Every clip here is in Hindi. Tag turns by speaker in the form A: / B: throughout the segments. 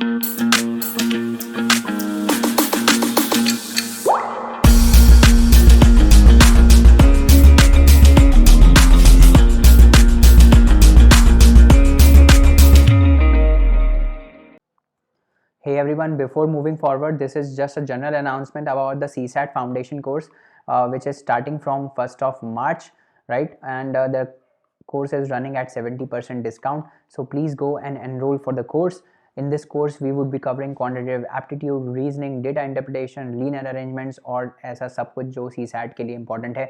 A: Hey everyone, before moving forward, this is just a general announcement about the CSAT Foundation course, which is starting from 1st of March, right? And the course is running at 70% discount. So please go and enroll for the course. In this course, we would be covering quantitative aptitude, reasoning, data interpretation, linear arrangements और ऐसा सब कुछ जो CSAT के लिए important है.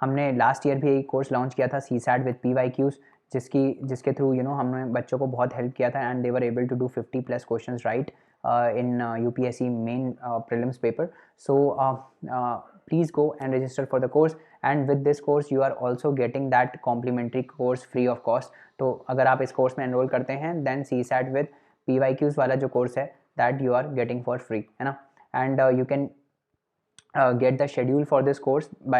A: हमने लास्ट ईयर भी एक कोर्स लॉन्च किया था CSAT with PYQs, जिसके थ्रू हमने बच्चों को बहुत हेल्प किया था and they were able to do 50+ questions right in UPSC main prelims paper. So please go and register for the course, and with this course you are also getting that complimentary course free of cost. तो अगर आप इस कोर्स में एनरोल करते हैं then CSAT with PYQs वाला जो कोर्स है that you are getting for free, है ना. And you can get the schedule for this course by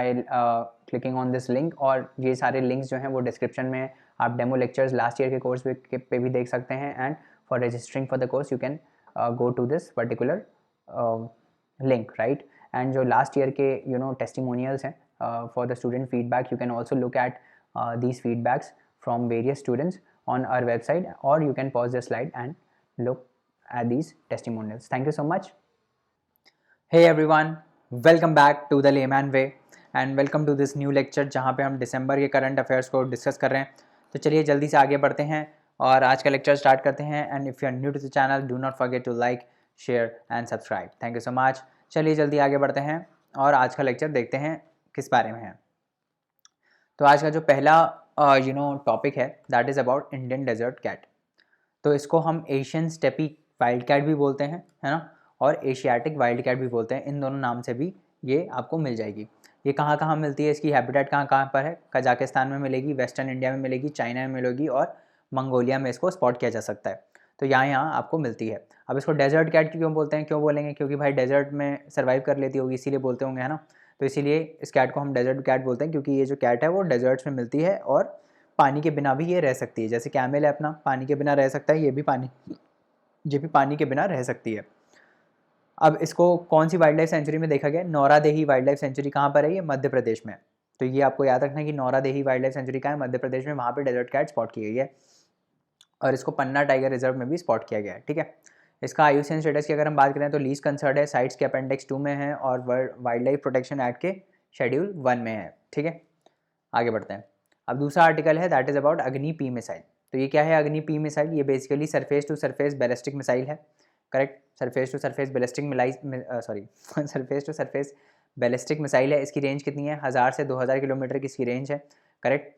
A: clicking on this link, और ये सारे links जो हैं वो डिस्क्रिप्शन में आप डेमो लेक्चर्स लास्ट ईयर के कोर्स पे भी देख सकते हैं. And for registering for the course you can go to this particular link, right? And जो last year के testimonials हैं for the student feedback, you can also look at these feedbacks from various students on our website, or you can pause the slide and look at these testimonials. Thank you so much. Hey everyone, welcome back to the Layman Way and welcome to this new lecture जहाँ पे हम दिसंबर के करंट अफेयर्स को डिस्कस कर रहे हैं. तो चलिए जल्दी से आगे बढ़ते हैं और आज का लेक्चर स्टार्ट करते हैं. And if you are new to the channel, do not forget to like, share and subscribe. Thank you so much. चलिए जल्दी आगे बढ़ते हैं और आज का लेक्चर देखते हैं किस बारे में है. तो आज का जो पहला टॉपिक है that is about Indian desert cat. तो इसको हम एशियन स्टेपी वाइल्ड कैट भी बोलते हैं, है ना, और एशियाटिक वाइल्ड कैट भी बोलते हैं. इन दोनों नाम से भी ये आपको मिल जाएगी. ये कहाँ कहाँ मिलती है, इसकी हैबिटेट कहाँ कहाँ पर है? कजाकिस्तान में मिलेगी, वेस्टर्न इंडिया में मिलेगी, चाइना में मिलेगी और मंगोलिया में इसको स्पॉट किया जा सकता है. तो यहाँ आपको मिलती है. अब इसको डेजर्ट कैट क्यों बोलते हैं, क्यों बोलेंगे? क्योंकि भाई डेजर्ट में सर्वाइव कर लेती होगी इसीलिए बोलते होंगे, है ना. तो इसीलिए इस कैट को हम डेजर्ट कैट बोलते हैं, क्योंकि ये जो कैट है वो डेजर्ट्स में मिलती है और पानी के बिना भी ये रह सकती है. जैसे कैमल है अपना, पानी के बिना रह सकता है, ये भी पानी के बिना रह सकती है. अब इसको कौन सी वाइल्ड लाइफ सेंचुरी में देखा गया? Nauradehi wild life sanctuary. कहाँ पर है ये? मध्य प्रदेश में. तो ये आपको याद रखना है कि नौरादेही वाइल्ड लाइफ सेंचुरी कहाँ है? मध्य प्रदेश में. वहाँ पर डेजर्ट कैट स्पॉट की गई है और इसको पन्ना टाइगर रिजर्व में भी स्पॉट किया गया है. ठीक है. इसका IUCN स्टेटस की अगर हम बात करें तो लीस्ट कंसर्न है, साइट्स के अपेंडिक्स 2 में है और वाइल्ड लाइफ प्रोटेक्शन एक्ट के शेड्यूल 1 में है. ठीक है, आगे बढ़ते हैं. अब दूसरा आर्टिकल है that is about Agni P missile. तो ये क्या है अग्नि पी मिसाइल? ये basically surface to surface ballistic missile है. Correct, surface to surface ballistic missile है. इसकी रेंज कितनी है? 1000 से 2000 किलोमीटर की इसकी रेंज है. करेक्ट.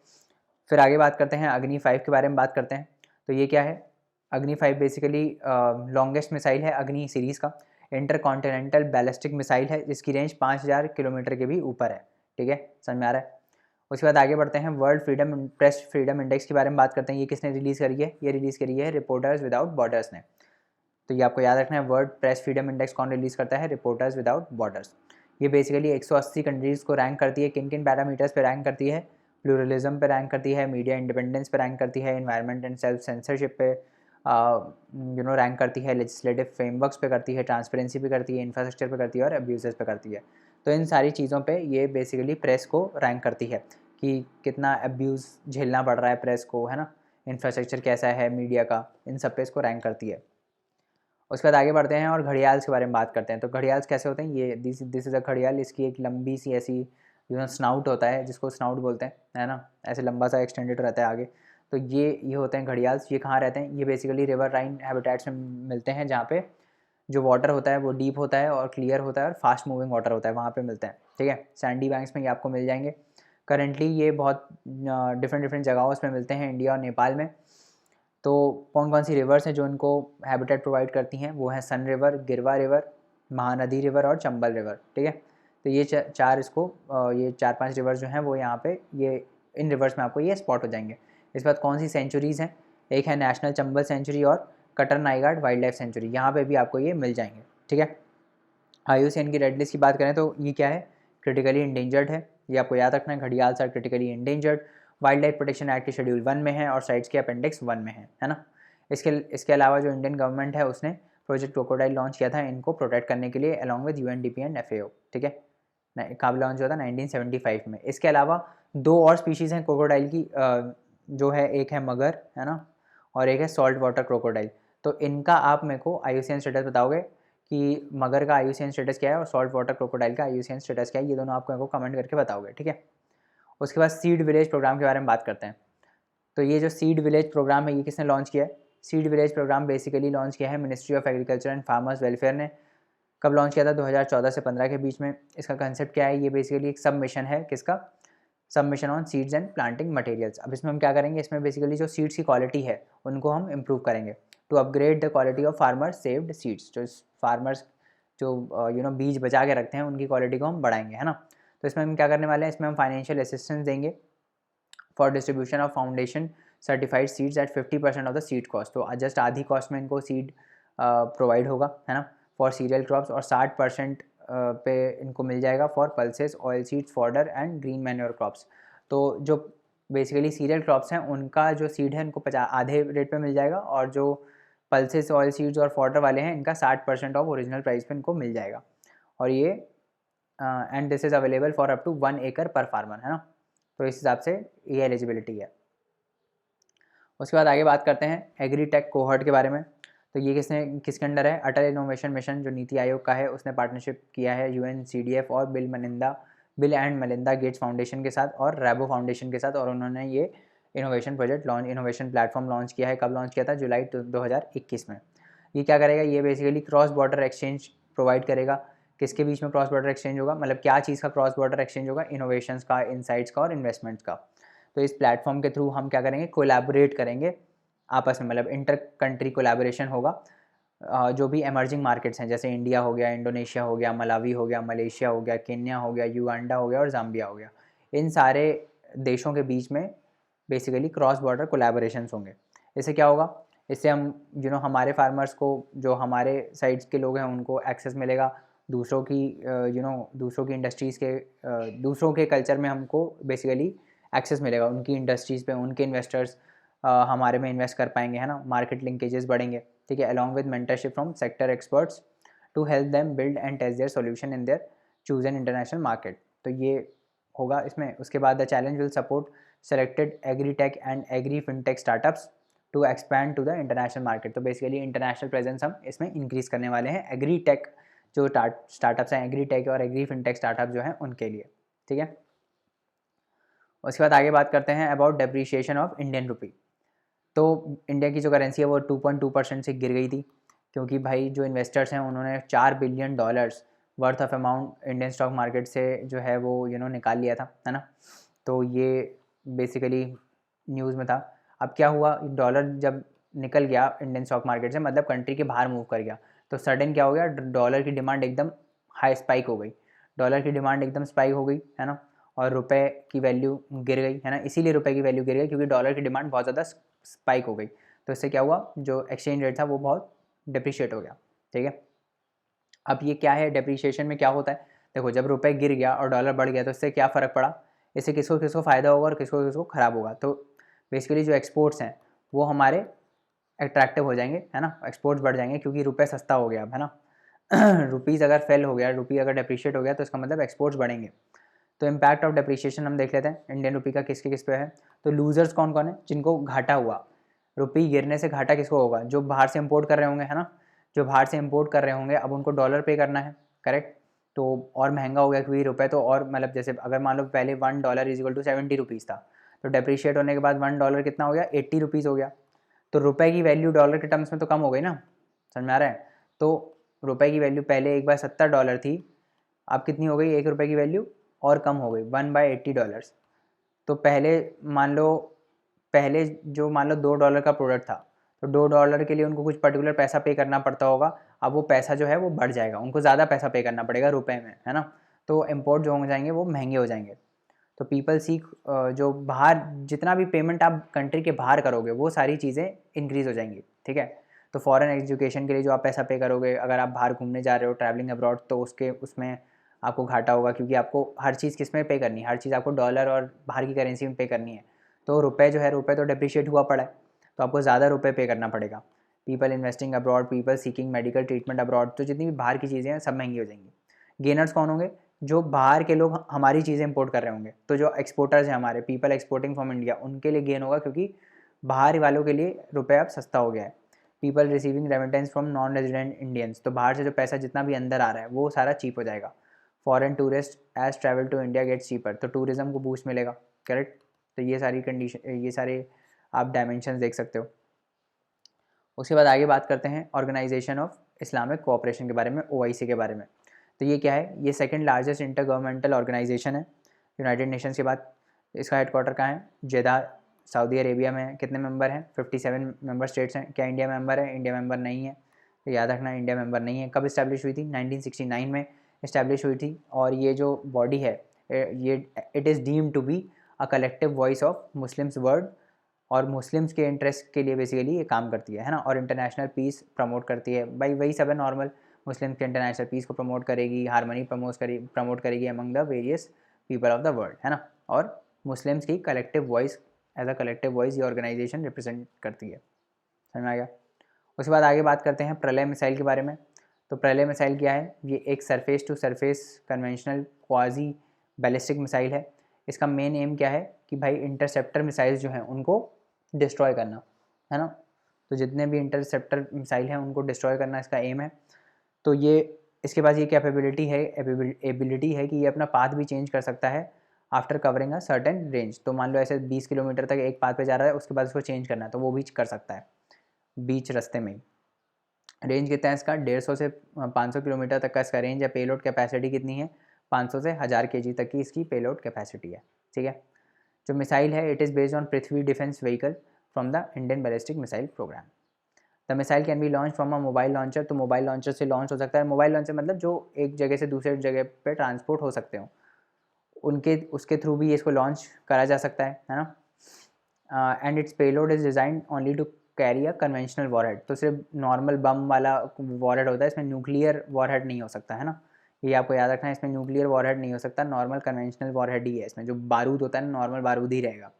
A: फिर आगे बात करते हैं अग्नि 5 के बारे में बात करते हैं. तो ये क्या है? अग्नि 5 बेसिकली लॉन्गेस्ट मिसाइल है अग्नि सीरीज़ का. इंटर कॉन्टिनेंटल बैलिस्टिक मिसाइल है जिसकी रेंज 5000 किलोमीटर के भी ऊपर है. ठीक है, समझ में आ रहा है. उसके बाद आगे बढ़ते हैं वर्ल्ड प्रेस फ्रीडम इंडेक्स के बारे में बात करते हैं. ये किसने रिलीज़ करी है? ये रिलीज़ करी है रिपोर्टर्स विदाउट बॉर्डर्स ने. तो ये आपको याद रखना है. वर्ल्ड प्रेस फ्रीडम इंडेक्स कौन रिलीज़ करता है? Reporters without borders. ये बेसिकली 180 कंट्रीज़ को रैंक करती है. किन किन पैरामीटर्स पे रैंक करती है? प्लूरलिज्म पे रैंक करती है, मीडिया इंडिपेंडेंस पे रैंक करती है, एनवायरनमेंट एंड सेल्फ सेंसरशिप पे रैंक करती है, लेजिस्लेटिव फ्रेमवर्क्स पे करती है, ट्रांसपेरेंसी पे करती है, इंफ्रास्ट्रक्चर पे करती है और अब्यूज़ पे करती है. तो इन सारी चीज़ों पे ये बेसिकली प्रेस को रैंक करती है कि कितना अब्यूज़ झेलना पड़ रहा है प्रेस को, है ना, इंफ्रास्ट्रक्चर कैसा है मीडिया का, इन सब पे इसको रैंक करती है. उसके बाद आगे बढ़ते हैं और घड़ियाल्स के बारे में बात करते हैं. तो घड़ियाल्स कैसे होते हैं? ये दिस इज़ अ घड़ियाल. इसकी एक लंबी सी ऐसी स्नाउट होता है जिसको स्नाउट बोलते हैं, है ना, ऐसे लंबा सा एक्सटेंडेड रहता है आगे. तो ये होते हैं घड़ियाल्स. ये कहाँ रहते हैं? ये बेसिकली रिवर राइन हैबिटेट्स में मिलते हैं जहाँ पे जो वाटर होता है वो डीप होता है और क्लियर होता है और फास्ट मूविंग वाटर होता है, वहाँ पे मिलते हैं. ठीक है, सैंडी बैंक्स में ये आपको मिल जाएंगे. करंटली ये बहुत डिफरेंट जगहों में मिलते हैं इंडिया और नेपाल में. तो कौन कौन सी रिवर्स हैं जो इनको हैबिटेट प्रोवाइड करती हैं? वो हैं सन रिवर, गिरवा रिवर, महानदी रिवर और चंबल रिवर. ठीक है, तो ये ये 4-5 रिवर्स जो हैं वो यहाँ पे ये इन रिवर्स में आपको ये स्पॉट हो जाएंगे. इस बात कौन सी सेंचुरीज़ हैं? एक है नेशनल चंबल सेंचुरी और कटर नाइगाड वाइल्ड लाइफ सेंचुरी. यहाँ पे भी आपको ये मिल जाएंगे. ठीक है. IUCN की रेड लिस्ट की बात करें तो ये क्या है? क्रिटिकली इंडेंजर्ड है. ये आपको याद रखना है. Gharials are critically endangered. Wild life protection act के शेड्यूल 1 में है और साइट्स के अपेंडिक्स 1 में है ना. इसके अलावा जो इंडियन गवर्नमेंट है उसने प्रोजेक्ट क्रोकोडाइल लॉन्च किया था इनको प्रोटेक्ट करने के लिए along with UNDP and FAO, ठीक है। कब लॉन्च हुआ था? 1975 में। इसके अलावा 2 और स्पीशीज़ हैं क्रोकोडाइल की, जो है एक है मगर, है ना, और एक है सॉल्ट वाटर क्रोकोडाइल। तो इनका आप मेरे को IUCN स्टेटस बताओगे कि मगर का IUCN स्टेटस क्या है और सॉल्ट वाटर क्रोकोडाइल का IUCN स्टेटस क्या है, ये दोनों आपको मेरे को कमेंट करके बताओगे, ठीक है। उसके बाद सीड विलेज प्रोग्राम के बारे में बात करते हैं। तो ये जो सीड विलेज प्रोग्राम है ये किसने लॉन्च किया है? Seed village program basically launch किया है ministry of agriculture and farmers welfare ने। कब लॉन्च किया था? 2014 से 15 के बीच में। इसका कंसेप्ट क्या है? ये बेसिकली एक सब मिशन है, किसका? सब mission on seeds and planting materials. अब इसमें हम क्या करेंगे? इसमें बेसिकली जो सीड्स की क्वालिटी है उनको हम इम्प्रूव करेंगे to upgrade the quality of farmers saved seeds. जो फार्मर्स जो बीज बचा के रखते हैं उनकी क्वालिटी को हम बढ़ाएंगे, है ना। तो इसमें हम क्या करने वाले हैं? इसमें हम फाइनेंशियल असिस्टेंस देंगे for distribution of foundation certified seeds at 50% of the seed cost. तो जस्ट आधी कॉस्ट में इनको सीड प्रोवाइड होगा, है ना, फॉर सीरियल क्रॉप्स, और 60% पे इनको मिल जाएगा for pulses, oil seeds, fodder and green manure crops. तो जो बेसिकली सीरियल क्रॉप्स हैं उनका जो सीड है इनको 50 आधे रेट पे मिल जाएगा, और जो पल्सेस, ऑयल सीड्स और फॉडर वाले हैं इनका 60% ऑफ ओरिजिनल प्राइस पे इनको मिल जाएगा। और ये and this is available for up to 1 एकड़ पर फार्मर, है ना। तो इस हिसाब से ये एलिजिबिलिटी है। उसके बाद आगे बात करते हैं एग्रीटेक कोहर्ट के बारे में। तो ये किसके अंडर है? अटल इनोवेशन मिशन जो नीति आयोग का है उसने पार्टनरशिप किया है UNCDF और Bill and Melinda Gates Foundation के साथ और रैबो फाउंडेशन के साथ, और उन्होंने ये इनोवेशन प्लेटफॉर्म लॉन्च किया है। कब लॉन्च किया था? जुलाई 2021 में। ये क्या करेगा? ये basically cross border exchange provide करेगा। किसके बीच में क्रॉस बॉर्डर एक्सचेंज होगा? मतलब क्या चीज़ का क्रॉस बॉर्डर एक्सचेंज होगा? इनोवेशंस का, इनसाइट्स का और इन्वेस्टमेंट्स का। तो इस प्लेटफॉर्म के थ्रू हम क्या करेंगे? कोलैबोरेट करेंगे आपस में, मतलब इंटर कंट्री कोलैबोरेशन होगा। जो भी एमर्जिंग मार्केट्स हैं जैसे इंडिया हो गया, इंडोनेशिया हो गया, मलावी हो गया, मलेशिया हो गया, केन्या हो गया, युगांडा हो गया और ज़ाम्बिया हो गया, इन सारे देशों के बीच में बेसिकली क्रॉस बॉर्डर कोलैबोरेशंस होंगे। इससे क्या होगा? इससे हम हमारे फार्मर्स को, जो हमारे साइड्स के लोग हैं उनको एक्सेस मिलेगा दूसरों की दूसरों की इंडस्ट्रीज़ के, दूसरों के कल्चर में हमको बेसिकली एक्सेस मिलेगा। उनकी इंडस्ट्रीज़ पे उनके इन्वेस्टर्स हमारे में इन्वेस्ट कर पाएंगे, है ना। मार्केट लिंकेजेस बढ़ेंगे, ठीक है, along with mentorship from sector experts to help them build and test their solution in their chosen international market. तो ये होगा इसमें। उसके बाद the challenge will support selected agritech and agri fintech startups to expand to the international market. तो बेसिकली इंटरनेशनल प्रेजेंस हम इसमें इंक्रीज़ करने वाले हैं एग्रीटेक जो स्टार्टअप्स हैं, एग्रीटेक और एग्री फिनटेक स्टार्टअप जो हैं उनके लिए, ठीक है। उसके बाद आगे बात करते हैं about depreciation of Indian rupee. तो इंडिया की जो करेंसी है वो 2.2% से गिर गई थी, क्योंकि भाई जो इन्वेस्टर्स हैं उन्होंने $4 billion worth of amount Indian stock market से जो है वो निकाल लिया था, है ना। तो ये बेसिकली न्यूज़ में था। अब क्या हुआ? डॉलर जब निकल गया इंडियन स्टॉक मार्केट से, मतलब कंट्री के बाहर मूव कर गया, तो सडन क्या हो गया? डॉलर की डिमांड एकदम हाई स्पाइक हो गई। डॉलर की डिमांड एकदम स्पाइक हो गई, है ना, और रुपए की वैल्यू गिर गई, है ना। इसीलिए रुपए की वैल्यू गिर गई क्योंकि डॉलर की डिमांड बहुत ज़्यादा स्पाइक हो गई। तो इससे क्या हुआ? जो एक्सचेंज रेट था वो बहुत डिप्रिशिएट हो गया, ठीक है। अब ये क्या है? डेप्रिशिएशन में क्या होता है? देखो, जब रुपए गिर गया और डॉलर बढ़ गया तो इससे क्या फ़र्क पड़ा? इससे किसको किसको फ़ायदा होगा और किसको किसको ख़राब होगा? तो बेसिकली जो एक्सपोर्ट्स हैं वो हमारे अट्रैक्टिव हो जाएंगे, है ना, एक्सपोर्ट्स बढ़ जाएंगे क्योंकि रुपये सस्ता हो गया अब, है ना। रुपीज़ अगर फेल हो गया, रुपी अगर डेप्रिशिएट हो गया तो इसका मतलब एक्सपोर्ट्स बढ़ेंगे। तो इम्पैक्ट ऑफ डेप्रिशिएशन हम देख लेते हैं इंडियन रुपी का किस पे है। तो लूजर्स कौन कौन है? जिनको घाटा हुआ, रुपी गिरने से घाटा किसको होगा? जो बाहर से इंपोर्ट कर रहे होंगे, है ना। जो बाहर से इंपोर्ट कर रहे होंगे अब उनको डॉलर पे करना है, करेक्ट। तो और महंगा हो गया क्योंकि रुपये तो, और मतलब जैसे अगर मान लो पहले $1 इक्वल टू 70 रुपीज़ था, तो डेप्रिशिएट होने के बाद $1 कितना हो गया? 80 रुपीज़ हो गया। तो रुपए की वैल्यू डॉलर के टर्म्स में तो कम हो गई ना, समझ में आ रहा है। तो रुपए की वैल्यू पहले एक बार $70 थी, अब कितनी हो गई? ₹1 की वैल्यू और कम हो गई, $1/80। तो पहले जो मान लो $2 का प्रोडक्ट था, तो $2 के लिए उनको कुछ पर्टिकुलर पैसा पे करना पड़ता होगा। अब वो पैसा जो है वो बढ़ जाएगा, उनको ज़्यादा पैसा पे करना पड़ेगा रुपए में, है ना। तो इम्पोर्ट जो हो जाएंगे वो महंगे हो जाएंगे। तो पीपल सीख, जो बाहर जितना भी पेमेंट आप कंट्री के बाहर करोगे वो सारी चीज़ें इंक्रीज़ हो जाएंगी, ठीक है। तो फॉरेन एजुकेशन के लिए जो आप पैसा पे करोगे, अगर आप बाहर घूमने जा रहे हो, ट्रैवलिंग अब्रॉड, तो उसमें आपको घाटा होगा क्योंकि आपको हर चीज़ किस में पे करनी है? हर चीज़ आपको डॉलर और बाहर की करेंसी में पे करनी है। तो रुपए जो है, रुपए तो डिप्रिशिएट हुआ पड़ा है, तो आपको ज़्यादा रुपए पे करना पड़ेगा। People investing abroad, people seeking medical treatment abroad, तो जितनी भी बाहर की चीज़ें हैं सब महंगी हो जाएंगी। गेनर्स कौन होंगे? जो बाहर के लोग हमारी चीज़ें इंपोर्ट कर रहे होंगे, तो जो एक्सपोर्टर्स हैं हमारे, पीपल एक्सपोर्टिंग फ्रॉम इंडिया, उनके लिए गेन होगा क्योंकि बाहर वालों के लिए रुपये अब सस्ता हो गया है। People receiving remittance from non resident Indians, तो बाहर से जो पैसा जितना भी अंदर आ रहा है वो सारा चीप हो जाएगा। Foreign tourist as travel to India gets cheaper, तो टूरिज्म को बूस्ट मिलेगा, करेक्ट। तो ये सारी कंडीशन, ये सारे आप डायमेंशन देख सकते हो। उसके बाद आगे बात करते हैं ऑर्गेनाइजेशन ऑफ इस्लामिक कोऑपरेशन के बारे में, OIC के बारे में। तो ये क्या है? ये second largest intergovernmental organization है यूनाइटेड नेशंस के बाद। इसका हेडक्वार्टर कहाँ है? जेदा, सऊदी अरेबिया में है। कितने मेंबर हैं? 57 मेंबर स्टेट्स हैं। क्या इंडिया मेंबर है? इंडिया मेंबर नहीं है, तो याद रखना इंडिया मेंबर नहीं है। कब इस्टेब्लिश हुई थी? 1969 में इस्टेब्लिश हुई थी। और ये जो बॉडी है ये it is deemed to be a collective voice of Muslims world, और मुस्लिम्स के इंटरेस्ट के लिए बेसिकली ये काम करती है ना, और इंटरनेशनल पीस प्रमोट करती है। भाई वही सब है नॉर्मल, मुस्लिम्स के इंटरनेशनल पीस को प्रमोट करेगी, हारमनी प्रमोट करेगी among the various people of the world, है ना। और मुस्लिम्स की collective voice, as a collective voice ये ऑर्गेनाइजेशन रिप्रेजेंट करती है। समझ में आ गया? उसके बाद आगे बात करते हैं प्रलय मिसाइल के बारे में। तो प्रलय मिसाइल क्या है? ये एक surface to surface conventional quasi ballistic missile है। इसका मेन एम क्या है कि भाई इंटरसेप्टर मिसाइल्स जो हैं उनको डिस्ट्रॉय करना, है ना। तो जितने भी इंटरसेप्टर मिसाइल हैं उनको डिस्ट्रॉय करना इसका एम है। तो ये इसके पास ये कैपेबिलिटी है, एबिलिटी है कि ये अपना पाथ भी चेंज कर सकता है after covering a certain range. तो मान लो ऐसे 20 किलोमीटर तक एक पाथ पे जा रहा है, उसके बाद उसको चेंज करना है तो वो भी कर सकता है बीच रास्ते में ही। रेंज कितना है इसका? 150 से 500 किलोमीटर तक का इसका रेंज है। पेलोड कैपेसिटी कितनी है? 500 से 1000 kg तक की इसकी पेलोड कैपेसिटी है, ठीक है। जो मिसाइल है it is based on Prithvi defence vehicle from the Indian ballistic missile program. The missile can be launch from a mobile launcher, तो मोबाइल लॉन्चर से लॉन्च हो सकता है। मोबाइल लॉन्चर मतलब जो एक जगह से दूसरे जगह पे ट्रांसपोर्ट हो सकते हो, उनके उसके थ्रू भी इसको लॉन्च करा जा सकता है ना। And its payload is design only to carry a conventional warhead, तो सिर्फ नॉर्मल बम वाला वॉरहेड होता है, इसमें न्यूक्लियर वॉरहेड नहीं हो सकता, है ना। ये आपको याद रखना है, इसमें न्यूक्लियर वॉरहेड नहीं हो सकता, नॉर्मल कन्वेंशनल वॉरहेड ही है। इसमें जो बारूद होता है ना, नॉर्मल बारूद ही रहेगा।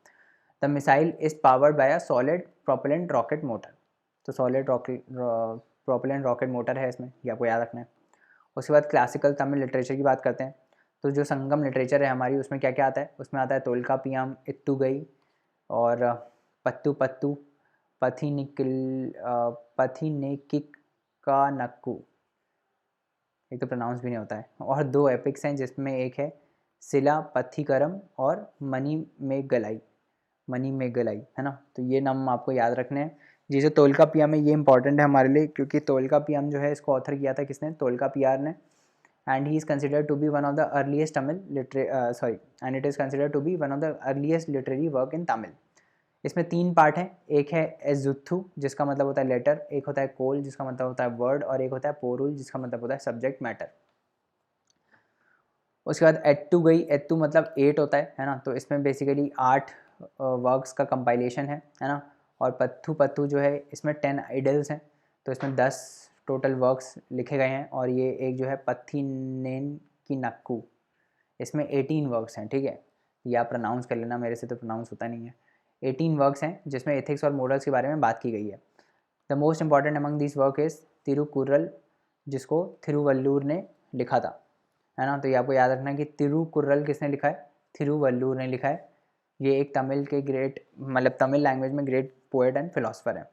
A: The missile is powered by a solid propellant rocket motor, तो सॉलिड प्रोपेलेंट रॉकेट मोटर है इसमें, ये आपको याद रखना है। उसके बाद क्लासिकल तमिल लिटरेचर की बात करते हैं। तो जो संगम लिटरेचर है हमारी, उसमें क्या क्या आता है? उसमें आता है तोलका पियाम, इत्तू गई, और पत्तू पत्तू, पथिनेकिक का नक्कू, एक तो प्रोनाउंस भी नहीं होता है। और दो एपिक्स हैं जिसमें एक है सिला पथिकरम और मनी में गलाई, है ना। तो ये नाम आपको याद रखने हैं। जिसे तोलका पियाम में, ये इंपॉर्टेंट है हमारे लिए क्योंकि तोलका पियाम जो है इसको ऑथर किया था किसने? तोलका पियार ने। And he is considered to be one of the earliest Tamil and it is considered to be one of the earliest literary work in Tamil. इसमें 3 पार्ट हैं। एक है एजुथु जिसका मतलब होता है लेटर, एक होता है कोल जिसका मतलब होता है वर्ड, और एक होता है पोरुल जिसका मतलब होता है सब्जेक्ट मैटर। उसके बाद एट्टू गई, एट्टू मतलब 8 होता है ना। तो इसमें बेसिकली 8 वर्क्स का कंपाइलेशन है ना। और पत्थू पत्थू जो है इसमें 10 आइडल्स हैं, तो इसमें 10 टोटल वर्क्स लिखे गए हैं। और ये एक जो है पत्थीनेन की नक्कू, इसमें 18 वर्क्स हैं, ठीक है। ये आप प्रोनाउंस कर लेना, मेरे से तो प्रोनाउंस होता नहीं है। 18 वर्क्स हैं जिसमें एथिक्स और मोरल्स के बारे में बात की गई है। The most important among this work is Tirukkural, जिसको थिरुवल्लूर ने लिखा था, है ना। तो ये आपको याद रखना है कि तिरुकुरल किसने लिखा है? थिरुवल्लूर ने लिखा है। ये एक तमिल के ग्रेट, मतलब तमिल लैंग्वेज में ग्रेट पोएट एंड फिलोसफर है।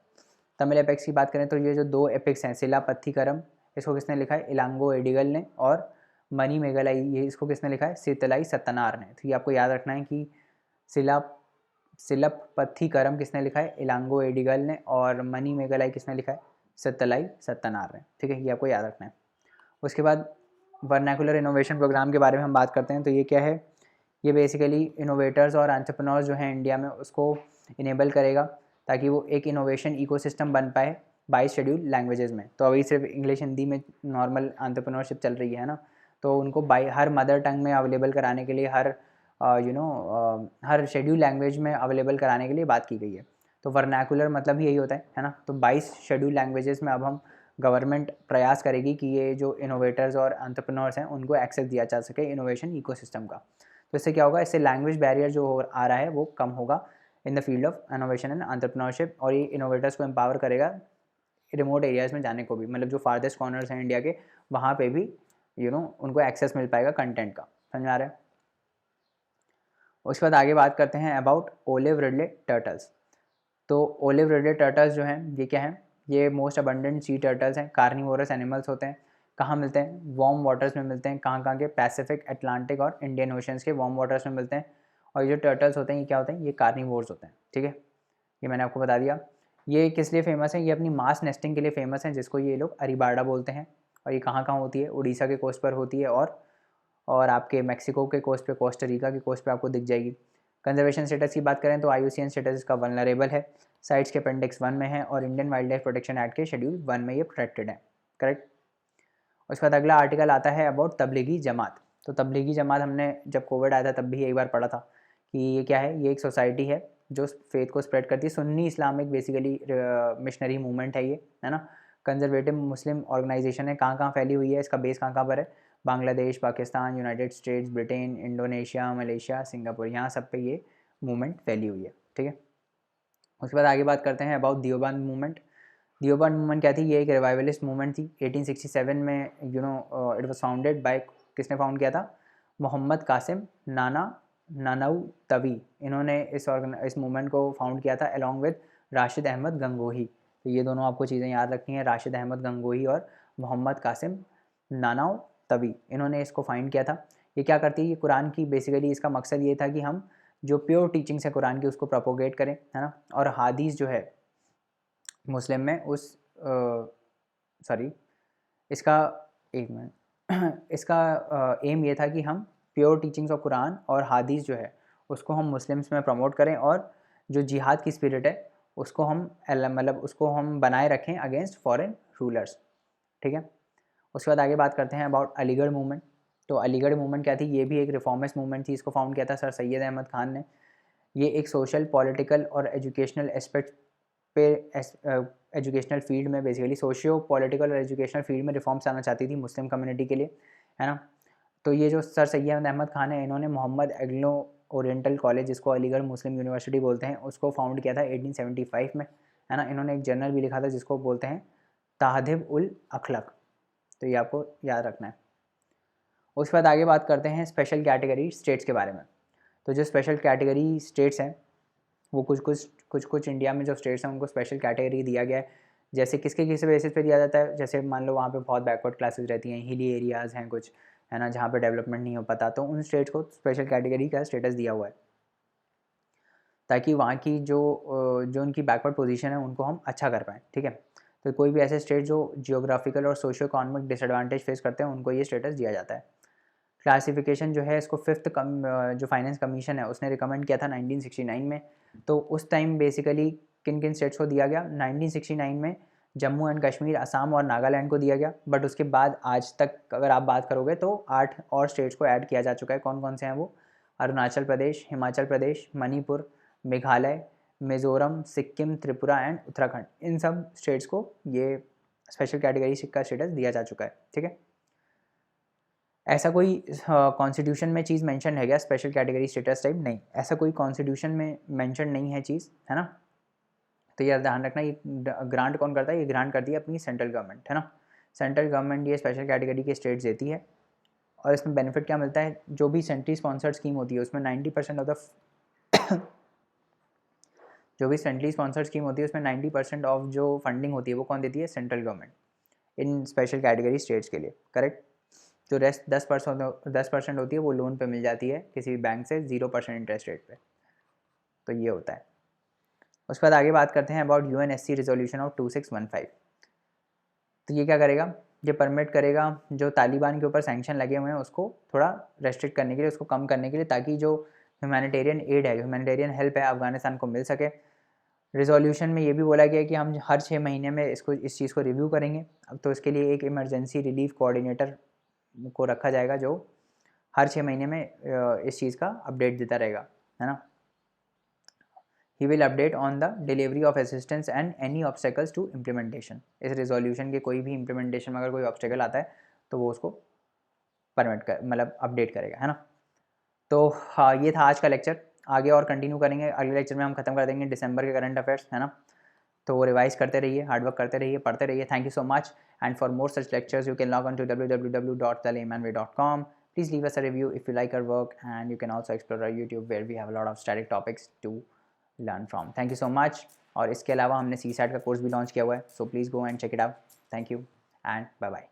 A: तमिल एपिक्स की बात करें तो ये जो 2 एपिक्स हैं, सिलापत्थीकरम, इसको किसने लिखा है? इलांगो एडिगल ने। और मनी मेघालय, ये इसको किसने लिखा है? सीतलाई सत्तनार ने। तो ये आपको याद रखना है कि सिलपत्थीकरम किसने लिखा है? इलांगो एडिगल ने। और मनी मेघालय किसने लिखा है? सत्तलाई सत्तनार ने, ठीक है। ये आपको याद रखना है। उसके बाद वर्नाकुलर इनोवेशन प्रोग्राम के बारे में हम बात करते हैं। तो ये क्या है? ये बेसिकली इनोवेटर्स और एंटरप्रेन्योर्स जो हैं इंडिया में उसको इनेबल करेगा ताकि वो एक इनोवेशन इकोसिस्टम बन पाए 22 शेड्यूल लैंग्वेजेस में। तो अभी सिर्फ इंग्लिश हिंदी में नॉर्मल एंटरप्रेन्योरशिप चल रही है ना, तो उनको हर मदर टंग में अवेलेबल कराने के लिए, हर शेड्यूल लैंग्वेज में अवेलेबल कराने के लिए बात की गई है। तो वर्नाकुलर मतलब यही होता है ना। तो 22 शेड्यूल लैंग्वेजेस में अब हम गवर्नमेंट प्रयास करेगी कि ये जो इनोवेटर्स और एंटरप्रेन्योर्स हैं उनको एक्सेस दिया जा सके इनोवेशन इकोसिस्टम का। तो इससे क्या होगा? इससे लैंग्वेज बैरियर जो आ रहा है वो कम होगा in the field of innovation and entrepreneurship, और ये इनोवेटर्स को एम्पावर करेगा रिमोट एरियाज़ में जाने को भी, मतलब जो फारदेस्ट कॉर्नर्स हैं इंडिया के, वहाँ पे भी उनको एक्सेस मिल पाएगा कंटेंट का। समझ आ रहा है? उसके बाद आगे बात करते हैं अबाउट ओलिव रिडले टर्टल्स। तो ओलिव रिडले टर्टल्स जो हैं ये क्या हैं? ये मोस्ट अबंडेंट सी टर्टल्स हैं, कार्निवोरस एनिमल्स होते हैं। कहाँ मिलते हैं? वार्म वाटर्स में मिलते हैं। कहाँ के? पैसिफिक, अटलांटिक और इंडियन ओशंस के वार्म वाटर्स में मिलते हैं। और ये जो टर्टल्स होते हैं ये क्या होते हैं? ये कार्निवोर्स होते हैं। ठीक है, ये मैंने आपको बता दिया। ये किस लिए फेमस है? ये अपनी मास नेस्टिंग के लिए फेमस हैं, जिसको ये लोग अरीबाड़ा बोलते हैं। और ये कहाँ होती है? उड़ीसा के कोस्ट पर होती है, और आपके मैक्सिको के कोस्ट पे, कोस्टा रिका के कोस्ट पे आपको दिख जाएगी। कंजर्वेशन स्टेटस की बात करें तो IUCN स्टेटस इसका वल्नरेबल है, साइट्स के अपेंडिक्स 1 में है, और Indian wild life protection act के शेड्यूल 1 में ये प्रोटेक्टेड है। करेक्ट। उसके बाद अगला आर्टिकल आता है अबाउट तबलीगी जमात। तो तबलीगी जमात हमने जब कोविड आया था तब भी एक बार पढ़ा था कि ये क्या है? ये एक सोसाइटी है जो फेथ को स्प्रेड करती है। Sunni Islamic basically missionary movement है ये, है ना। कंजर्वेटिव मुस्लिम ऑर्गेनाइजेशन है। कहाँ फैली हुई है? इसका बेस कहाँ पर है? Bangladesh, Pakistan, United states, Britain, Indonesia, Malaysia, Singapore, यहाँ सब पे ये मूवमेंट फैली हुई है। ठीक है। उसके बाद आगे बात करते हैं अबाउट दियोबंद मूवमेंट। दियोबंद मूवमेंट क्या थी? ये एक रिवाइवलिस्ट मूवमेंट थी। 1867 में इट वाज फाउंडेड बाय, किसने फाउंड किया था? मोहम्मद कासिम नानाऊ तवी। इन्होंने इस मूवमेंट को फाउंड किया था अलॉन्ग विद राशिद अहमद गंगोही। तो ये दोनों आपको चीज़ें याद रखनी है, राशिद अहमद गंगोही और मोहम्मद कासिम नानाऊ तवी, इन्होंने इसको फाइंड किया था। ये क्या करती है? ये कुरान की बेसिकली, इसका मकसद ये था कि हम जो प्योर टीचिंग्स है कुरान की उसको प्रोपोगेट करें, है ना। और हादीस जो है मुस्लिम में उस सॉरी इसका एक मिनट इसका एम ये था कि हम प्योर टीचिंग्स ऑफ कुरान और हादीस जो है उसको हम मुस्लिम्स में प्रमोट करें, और जो जिहाद की स्पिरिट है उसको हम उसको हम बनाए रखें अगेंस्ट फॉरेन रूलर्स। ठीक है। उसके बाद आगे बात करते हैं अबाउट अलीगढ़ मूवमेंट। तो अलीगढ़ मूवमेंट क्या थी? ये भी एक रिफॉर्मिस्ट मूवमेंट थी। इसको फाउंड किया था सर सैयद अहमद खान ने। ये एक सोशल, पॉलिटिकल और एजुकेशनल एस्पेक्ट पे एजुकेशनल फील्ड में, बेसिकली सोशियो पॉलिटिकल और एजुकेशनल फील्ड में रिफॉर्म्स आना चाहती थी मुस्लिम कम्युनिटी के लिए, है ना। तो ये जो सर सैयद अहमद खान है, इन्होंने मोहम्मद एग्लो ओरिएंटल कॉलेज, जिसको अलीगढ़ मुस्लिम यूनिवर्सिटी बोलते हैं, उसको फाउंड किया था 1875 में, है ना। इन्होंने एक जर्नल भी लिखा था जिसको बोलते हैं ताहदिब उल अखलक। तो ये आपको याद रखना है। उसके बाद आगे बात करते हैं स्पेशल कैटेगरी स्टेट्स के बारे में। तो जो स्पेशल कैटेगरी स्टेट्स हैं वो कुछ इंडिया में जो स्टेट्स हैं उनको स्पेशल कैटेगरी दिया गया है। जैसे किसके किस बेसिस पे दिया जाता है? जैसे मान लो वहाँ पे बहुत बैकवर्ड क्लासेस रहती हैं, हिली एरियाज़ हैं कुछ, है ना, जहाँ पे डेवलपमेंट नहीं हो पाता, तो उन स्टेट्स को स्पेशल कैटेगरी का स्टेटस दिया हुआ है, ताकि वहाँ की जो उनकी बैकवर्ड पोजीशन है उनको हम अच्छा कर पाएँ। ठीक है। तो कोई भी ऐसे स्टेट जो जियोग्राफिकल और सोशियो इकोनॉमिक डिसएडवांटेज फेस करते हैं उनको ये स्टेटस दिया जाता है। क्लासिफिकेशन जो है इसको जो फाइनेंस कमीशन है उसने रिकमेंड किया था 1969 में। तो उस टाइम बेसिकली किन किन स्टेट्स को दिया गया? 1969 में जम्मू एंड कश्मीर, असम और नागालैंड को दिया गया। बट उसके बाद आज तक अगर आप बात करोगे तो 8 और स्टेट्स को ऐड किया जा चुका है। कौन कौन से हैं वो? अरुणाचल प्रदेश, हिमाचल प्रदेश, मणिपुर, मेघालय, मिज़ोरम, सिक्किम, त्रिपुरा एंड उत्तराखंड। इन सब स्टेट्स को ये स्पेशल कैटेगरी का स्टेटस दिया जा चुका है। ठीक है। ऐसा कोई कॉन्स्टिट्यूशन में चीज़ मेंशन है क्या स्पेशल कैटेगरी स्टेटस टाइप? नहीं, ऐसा कोई कॉन्स्टिट्यूशन में मेंशन नहीं है चीज़, है ना। तो ये ध्यान रखना, ये ग्रांट कौन करता है? ये ग्रांट करती है अपनी सेंट्रल गवर्नमेंट, है ना। सेंट्रल गवर्नमेंट ये स्पेशल कैटेगरी के स्टेट्स देती है। और इसमें बेनिफिट क्या मिलता है? जो भी सेंट्री स्पॉन्सर्ड स्कीम होती है उसमें 90% ऑफ द जो भी सेंट्रली स्पॉन्सर्ड स्कीम होती है उसमें 90% ऑफ जो फंडिंग होती है वो कौन देती है? सेंट्रल गवर्नमेंट, इन स्पेशल कैटेगरी स्टेट्स के लिए। करेक्ट। जो रेस्ट 10% होती है वो लोन पे मिल जाती है किसी भी बैंक से 0% इंटरेस्ट रेट पे। तो ये होता है। उसके बाद आगे बात करते हैं अबाउट UNSC रिजोल्यूशन ऑफ 2615। तो ये क्या करेगा? ये परमिट करेगा जो तालिबान के ऊपर सैंक्शन लगे हुए हैं उसको थोड़ा रेस्ट्रिक्ट करने के लिए, उसको कम करने के लिए, ताकि जो ह्यूमैनिटेरियन एड है, ह्यूमैनिटेरियन हेल्प है अफगानिस्तान को मिल सके। रिजोल्यूशन में ये भी बोला गया कि हम हर 6 महीने में इस चीज़ को रिव्यू करेंगे। अब तो इसके लिए एक इमरजेंसी रिलीफ कोऑर्डिनेटर को रखा जाएगा जो हर 6 महीने में इस चीज़ का अपडेट देता रहेगा, है ना। He will update on the delivery of assistance and any obstacles to implementation. इस रेजोल्यूशन के कोई भी इम्प्लीमेंटेशन में अगर कोई ऑब्स्टेकल आता है तो वो उसको अपडेट करेगा, है ना। तो हाँ, ये था आज का लेक्चर। आगे और कंटिन्यू करेंगे, अगले लेक्चर में हम खत्म कर देंगे दिसंबर के करंट अफेयर्स, है ना। तो रिवाइज करते रहिए, हार्डवर्क करते रहिए, पढ़ते रहिए. Thank you so much. And for more such lectures, you can log on to www.thelaymanway.com. Please leave us a review if you like our work, and you can also explore our YouTube where we have a lot of static topics to learn from. Thank you so much. और इसके अलावा हमने CSAT का कोर्स भी लॉन्च किया हुआ है, so please go and check it out. Thank you and bye bye.